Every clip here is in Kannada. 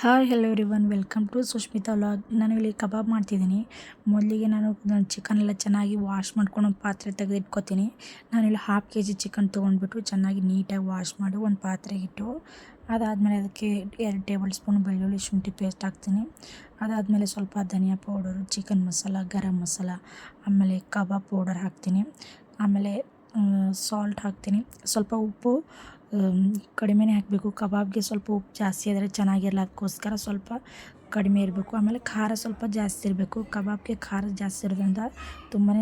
Hi hello everyone, welcome to Sushmita vlog. ನಾನು ಇಲ್ಲಿ ಕಬಾಬ್ ಮಾಡ್ತಿದ್ದೀನಿ. ಮೊದಲಿಗೆ ನಾನು ಚಿಕನ್ ಎಲ್ಲ ಚೆನ್ನಾಗಿ ವಾಶ್ ಮಾಡ್ಕೊಂಡು ಒಂದು ಪಾತ್ರೆ ತೆಗೆದಿಟ್ಕೊತೀನಿ. ನಾನಿಲ್ಲಿ ಹಾಫ್ KG ಚಿಕನ್ ತೊಗೊಂಡ್ಬಿಟ್ಟು ಚೆನ್ನಾಗಿ ನೀಟಾಗಿ ವಾಶ್ ಮಾಡಿ ಒಂದು ಪಾತ್ರೆಗೆ ಇಟ್ಟು, ಅದಾದಮೇಲೆ ಅದಕ್ಕೆ 2 ಟೇಬಲ್ ಸ್ಪೂನ್ ಬೆಳ್ಳುಳ್ಳಿ ಶುಂಠಿ ಪೇಸ್ಟ್ ಹಾಕ್ತೀನಿ. ಅದಾದಮೇಲೆ ಸ್ವಲ್ಪ ಧನಿಯಾ ಪೌಡರು, ಚಿಕನ್ ಮಸಾಲ, ಗರಂ ಮಸಾಲ, ಆಮೇಲೆ ಕಬಾಬ್ ಪೌಡರ್ ಹಾಕ್ತೀನಿ. ಆಮೇಲೆ ಸಾಲ್ಟ್ ಹಾಕ್ತೀನಿ. ಸ್ವಲ್ಪ ಉಪ್ಪು ಕಡಿಮೆನೇ ಹಾಕಬೇಕು. ಕಬಾಬ್ಗೆ ಸ್ವಲ್ಪ ಉಪ್ಪು ಜಾಸ್ತಿ ಆದರೆ ಚೆನ್ನಾಗಿರಲ್ಲ, ಅದಕ್ಕೋಸ್ಕರ ಸ್ವಲ್ಪ ಕಡಿಮೆ ಇರಬೇಕು. ಆಮೇಲೆ ಖಾರ ಸ್ವಲ್ಪ ಜಾಸ್ತಿ ಇರಬೇಕು. ಕಬಾಬ್ಗೆ ಖಾರ ಜಾಸ್ತಿ ಇರೋದ್ರಿಂದ ತುಂಬಾ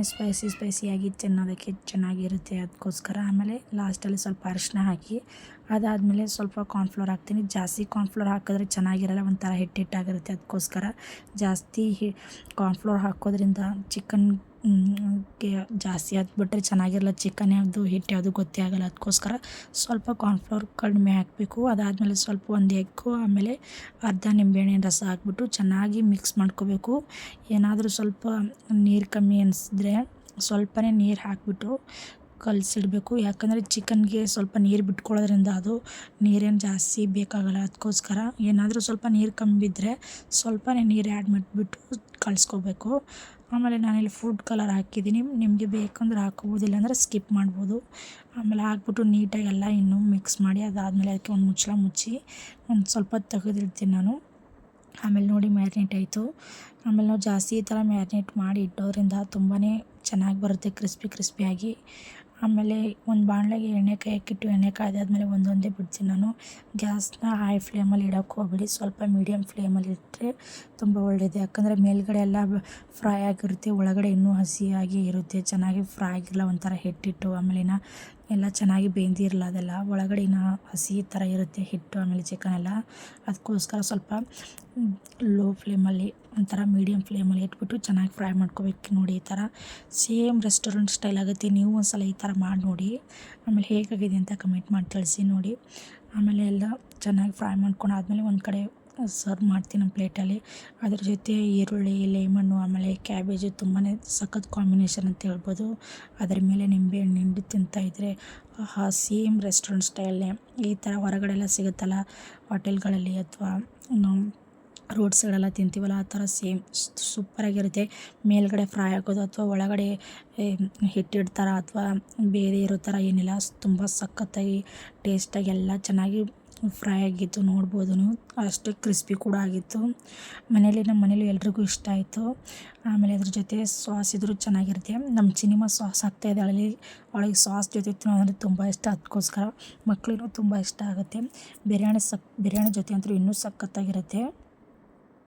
ಸ್ಪೈಸಿಯಾಗಿ ತಿನ್ನೋದಕ್ಕೆ ಚೆನ್ನಾಗಿರುತ್ತೆ, ಅದಕ್ಕೋಸ್ಕರ. ಆಮೇಲೆ ಲಾಸ್ಟಲ್ಲಿ ಸ್ವಲ್ಪ ಅರಿಶಿನ ಹಾಕಿ, ಅದಾದಮೇಲೆ ಸ್ವಲ್ಪ ಕಾರ್ನ್ಫ್ಲೋರ್ ಹಾಕ್ತೀನಿ. ಜಾಸ್ತಿ ಕಾರ್ನ್ಫ್ಲೋರ್ ಹಾಕಿದ್ರೆ ಚೆನ್ನಾಗಿರಲ್ಲ, ಒಂಥರ ಹಿಟ್ಟಿಟ್ಟಾಗಿರುತ್ತೆ, ಅದಕ್ಕೋಸ್ಕರ ಜಾಸ್ತಿ ಕಾರ್ನ್ಫ್ಲೋರ್ ಹಾಕೋದ್ರಿಂದ ಚಿಕನ್ ಗೆ ಜಾಸ್ತಿ ಹಾಕ್ಬಿಟ್ರೆ ಚೆನ್ನಾಗಿರಲ್ಲ. ಚಿಕನ್ ಯಾವುದು ಹಿಟ್ಟು ಯಾವುದು ಗೊತ್ತೇ ಆಗೋಲ್ಲ, ಅದಕ್ಕೋಸ್ಕರ ಸ್ವಲ್ಪ ಕಾರ್ನ್ಫ್ಲೋರ್ ಕಡಿಮೆ ಹಾಕಬೇಕು. ಅದಾದಮೇಲೆ ಸ್ವಲ್ಪ ಒಂದು ಎಗ್ಗು, ಆಮೇಲೆ ಅರ್ಧ ನಿಂಬೆಹಣ್ಣಿನ ರಸ ಹಾಕ್ಬಿಟ್ಟು ಚೆನ್ನಾಗಿ ಮಿಕ್ಸ್ ಮಾಡ್ಕೋಬೇಕು. ಏನಾದರೂ ಸ್ವಲ್ಪ ನೀರು ಕಮ್ಮಿ ಅನಿಸಿದ್ರೆ ಸ್ವಲ್ಪನೇ ನೀರು ಹಾಕಿಬಿಟ್ಟು ಕಲಸಿಡಬೇಕು. ಯಾಕಂದರೆ ಚಿಕನ್ಗೆ ಸ್ವಲ್ಪ ನೀರು ಬಿಟ್ಕೊಳ್ಳೋದ್ರಿಂದ ಅದು ನೀರೇನು ಜಾಸ್ತಿ ಬೇಕಾಗಲ್ಲ, ಅದಕ್ಕೋಸ್ಕರ ಏನಾದರೂ ಸ್ವಲ್ಪ ನೀರು ಕಮ್ಮಿ ಬಿದ್ದರೆ ಸ್ವಲ್ಪನೇ ನೀರು ಆ್ಯಡ್ ಮಾಡಿಬಿಟ್ಟು ಕಲಿಸ್ಕೋಬೇಕು. ಆಮೇಲೆ ನಾನಿಲ್ಲಿ ಫುಡ್ ಕಲರ್ ಹಾಕಿದ್ದೀನಿ, ನಿಮಗೆ ಬೇಕಂದ್ರೆ ಹಾಕೋಬೋದು, ಇಲ್ಲಾಂದರೆ ಸ್ಕಿಪ್ ಮಾಡ್ಬೋದು. ಆಮೇಲೆ ಹಾಕ್ಬಿಟ್ಟು ನೀಟಾಗಿ ಎಲ್ಲ ಇನ್ನೂ ಮಿಕ್ಸ್ ಮಾಡಿ, ಅದಾದಮೇಲೆ ಅದಕ್ಕೆ ಒಂದು ಮುಚ್ಚಳ ಮುಚ್ಚಿ ಒಂದು ಸ್ವಲ್ಪ ತೆಗೆದಿಡ್ತೀನಿ ನಾನು. ಆಮೇಲೆ ನೋಡಿ ಮ್ಯಾರಿನೇಟ್ ಆಯಿತು. ಆಮೇಲೆ ನಾವು ಜಾಸ್ತಿ ಈ ಥರ ಮ್ಯಾರಿನೇಟ್ ಮಾಡಿ ಇಟ್ಟೋದ್ರಿಂದ ತುಂಬಾ ಚೆನ್ನಾಗಿ ಬರುತ್ತೆ, ಕ್ರಿಸ್ಪಿಯಾಗಿ. ಆಮೇಲೆ ಒಂದು ಬಾಣಲೆಗೆ ಎಣ್ಣೆ ಕಾಯಕ್ಕಿಟ್ಟು, ಎಣ್ಣೆ ಕಾಯ್ದಾದ್ಮೇಲೆ ಒಂದೊಂದೇ ಬಿಡ್ತೀನಿ ನಾನು. ಗ್ಯಾಸ್ನ ಹೈ ಫ್ಲೇಮಲ್ಲಿ ಇಡೋಕ್ಕೆ ಹೋಗಬೇಡಿ, ಸ್ವಲ್ಪ ಮೀಡಿಯಮ್ ಫ್ಲೇಮಲ್ಲಿ ಇಟ್ಟರೆ ತುಂಬ ಒಳ್ಳೆಯದು. ಯಾಕಂದರೆ ಮೇಲ್ಗಡೆ ಎಲ್ಲ ಫ್ರೈ ಆಗಿರುತ್ತೆ, ಒಳಗಡೆ ಇನ್ನೂ ಹಸಿಯಾಗಿ ಇರುತ್ತೆ, ಚೆನ್ನಾಗಿ ಫ್ರೈ ಆಗಿರಲ್ಲ, ಒಂಥರ ಹಿಟ್ಟಿಟ್ಟು. ಆಮೇಲೆ ಎಲ್ಲ ಚೆನ್ನಾಗಿ ಬೆಂದಿರಲ್ಲ, ಅದೆಲ್ಲ ಒಳಗಡೆ ಹಸಿ ಥರ ಇರುತ್ತೆ ಹಿಟ್ಟು, ಆಮೇಲೆ ಚಿಕನ್ ಎಲ್ಲ. ಅದಕ್ಕೋಸ್ಕರ ಸ್ವಲ್ಪ ಲೋ ಫ್ಲೇಮಲ್ಲಿ, ಒಂಥರ ಮೀಡಿಯಮ್ ಫ್ಲೇಮಲ್ಲಿ ಇಟ್ಬಿಟ್ಟು ಚೆನ್ನಾಗಿ ಫ್ರೈ ಮಾಡ್ಕೋಬೇಕು. ನೋಡಿ ಈ ಥರ ಸೇಮ್ ರೆಸ್ಟೋರೆಂಟ್ ಸ್ಟೈಲ್ ಆಗುತ್ತೆ. ನೀವು ಒಂದು ಸಲ ಈ ಥರ ಮಾಡಿ ನೋಡಿ, ಆಮೇಲೆ ಹೇಗಾಗಿದೆ ಅಂತ ಕಮೆಂಟ್ ಮಾಡಿ ತಿಳಿಸಿ ನೋಡಿ. ಆಮೇಲೆ ಎಲ್ಲ ಚೆನ್ನಾಗಿ ಫ್ರೈ ಮಾಡ್ಕೊಂಡಾದ್ಮೇಲೆ ಒಂದು ಕಡೆ ಸರ್ವ್ ಮಾಡ್ತೀನಿ ನಮ್ಮ ಪ್ಲೇಟಲ್ಲಿ. ಅದ್ರ ಜೊತೆ ಈರುಳ್ಳಿ, ಲೆಮನ್ನು, ಆಮೇಲೆ ಕ್ಯಾಬೇಜು ತುಂಬಾ ಸಖತ್ ಕಾಂಬಿನೇಷನ್ ಅಂತ ಹೇಳ್ಬೋದು. ಅದರ ಮೇಲೆ ನಿಂಬೆಹಣ್ಣು ಹಿಂಡಿ ತಿಂತಾಯಿದ್ರೆ ಸೇಮ್ ರೆಸ್ಟೋರೆಂಟ್ ಸ್ಟೈಲ್ನೇ. ಈ ಥರ ಹೊರಗಡೆ ಎಲ್ಲ ಸಿಗುತ್ತಲ್ಲ ಹೋಟೆಲ್ಗಳಲ್ಲಿ, ಅಥವಾ ರೋಡ್ ಸೈಡೆಲ್ಲ ತಿಂತೀವಲ್ಲ, ಆ ಥರ ಸೇಮ್ ಸೂಪರಾಗಿರುತ್ತೆ. ಮೇಲ್ಗಡೆ ಫ್ರೈ ಆಗೋದು ಅಥವಾ ಒಳಗಡೆ ಹಿಟ್ಟಿಡ್ತಾರ ಅಥವಾ ಬೇರೆ ಇರೋ ಥರ ಏನಿಲ್ಲ, ತುಂಬ ಸಖತ್ತಾಗಿ ಟೇಸ್ಟಾಗಿ ಎಲ್ಲ ಚೆನ್ನಾಗಿ ಫ್ರೈ ಆಗಿತ್ತು, ನೋಡ್ಬೋದು ನೀವು. ಅಷ್ಟೇ ಕ್ರಿಸ್ಪಿ ಕೂಡ ಆಗಿತ್ತು. ನಮ್ಮ ಮನೇಲಿ ಎಲ್ರಿಗೂ ಇಷ್ಟ ಆಯಿತು. ಆಮೇಲೆ ಅದ್ರ ಜೊತೆ ಸಾಸ್ ಇದ್ರೂ ಚೆನ್ನಾಗಿರುತ್ತೆ. ನಮ್ಮ ಚಿನಿಮಾ ಸಾಸ್ ಹಾಕ್ತಾಯಿದ್ದಾಳೆ, ಅವಳಿಗೆ ಸಾಸ್ ಜೊತೆ ತಿನ್ನೋದಂದರೆ ತುಂಬ ಇಷ್ಟ, ಅದಕ್ಕೋಸ್ಕರ ಮಕ್ಕಳಿಗೂ ತುಂಬ ಇಷ್ಟ ಆಗುತ್ತೆ. ಬಿರಿಯಾನಿ ಜೊತೆ ಅಂತೂ ಇನ್ನೂ ಸಖತ್ತಾಗಿರುತ್ತೆ.